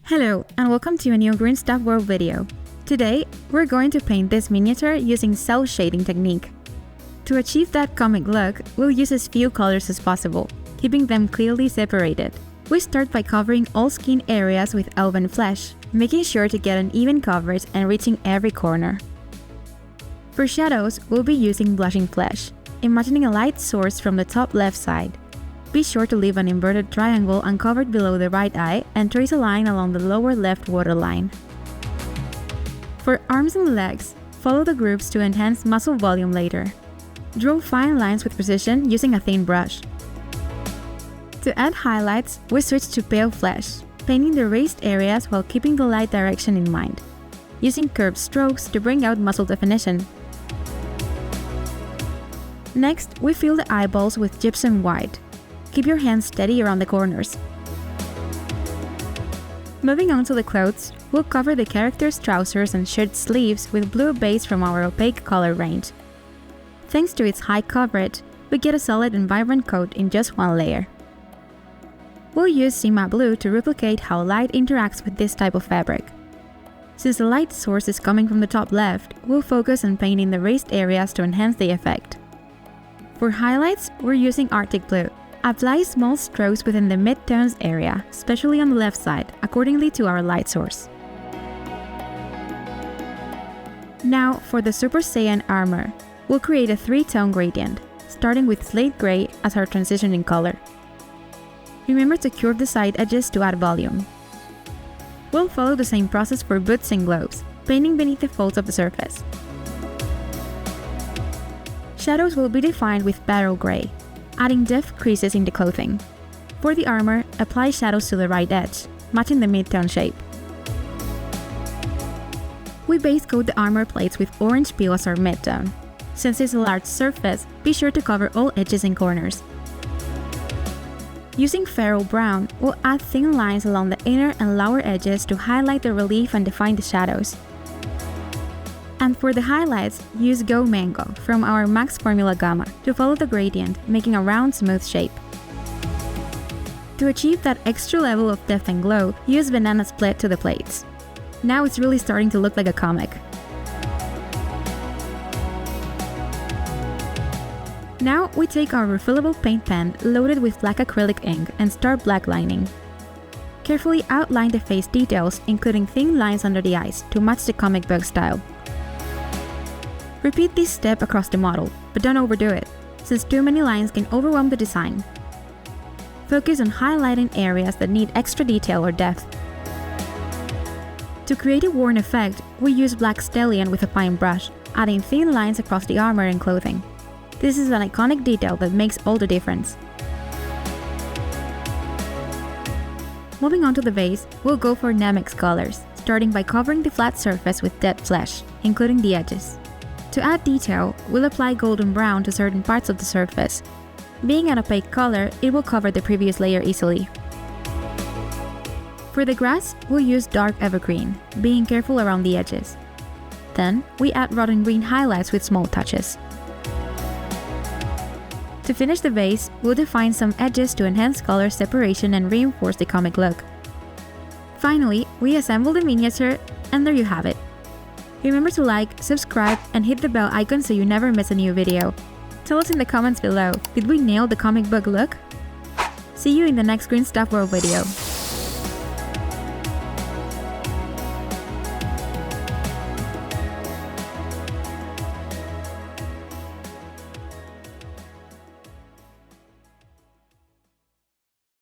Hello and welcome to a new Green Stuff World video. Today, we're going to paint this miniature using cell shading technique. To achieve that comic look, we'll use as few colors as possible, keeping them clearly separated. We start by covering all skin areas with elven flesh, making sure to get an even coverage and reaching every corner. For shadows, we'll be using blushing flesh, imagining a light source from the top left side. Be sure to leave an inverted triangle uncovered below the right eye and trace a line along the lower left waterline. For arms and legs, follow the groups to enhance muscle volume later. Draw fine lines with precision using a thin brush. To add highlights, we switch to pale flesh, painting the raised areas while keeping the light direction in mind, using curved strokes to bring out muscle definition. Next, we fill the eyeballs with gypsum white. Keep your hands steady around the corners. Moving on to the clothes, we'll cover the character's trousers and shirt sleeves with blue base from our opaque color range. Thanks to its high coverage, we get a solid and vibrant coat in just one layer. We'll use Cima Blue to replicate how light interacts with this type of fabric. Since the light source is coming from the top left, we'll focus on painting the raised areas to enhance the effect. For highlights, we're using Arctic Blue. Apply small strokes within the mid-tones area, especially on the left side, accordingly to our light source. Now, for the Super Saiyan armor, we'll create a 3-tone gradient, starting with slate gray as our transitioning color. Remember to curve the side edges to add volume. We'll follow the same process for boots and gloves, painting beneath the folds of the surface. Shadows will be defined with battle gray, adding depth creases in the clothing. For the armor, apply shadows to the right edge, matching the mid-tone shape. We base coat the armor plates with orange peel as our mid-tone. Since it's a large surface, be sure to cover all edges and corners. Using Feral Brown, we'll add thin lines along the inner and lower edges to highlight the relief and define the shadows. And for the highlights, use Go Mango from our Max Formula Gamma to follow the gradient, making a round, smooth shape. To achieve that extra level of depth and glow, use Banana Split to the plates. Now it's really starting to look like a comic. Now we take our refillable paint pen loaded with black acrylic ink and start blacklining. Carefully outline the face details, including thin lines under the eyes to match the comic book style. Repeat this step across the model, but don't overdo it, since too many lines can overwhelm the design. Focus on highlighting areas that need extra detail or depth. To create a worn effect, we use Black Stallion with a fine brush, adding thin lines across the armor and clothing. This is an iconic detail that makes all the difference. Moving on to the base, we'll go for Namek's colors, starting by covering the flat surface with dead flesh, including the edges. To add detail, we'll apply golden brown to certain parts of the surface. Being an opaque color, it will cover the previous layer easily. For the grass, we'll use dark evergreen, being careful around the edges. Then, we add rotten green highlights with small touches. To finish the base, we'll define some edges to enhance color separation and reinforce the comic look. Finally, we assemble the miniature, and there you have it. Remember to like, subscribe, and hit the bell icon so you never miss a new video. Tell us in the comments below, did we nail the comic book look? See you in the next Green Stuff World video.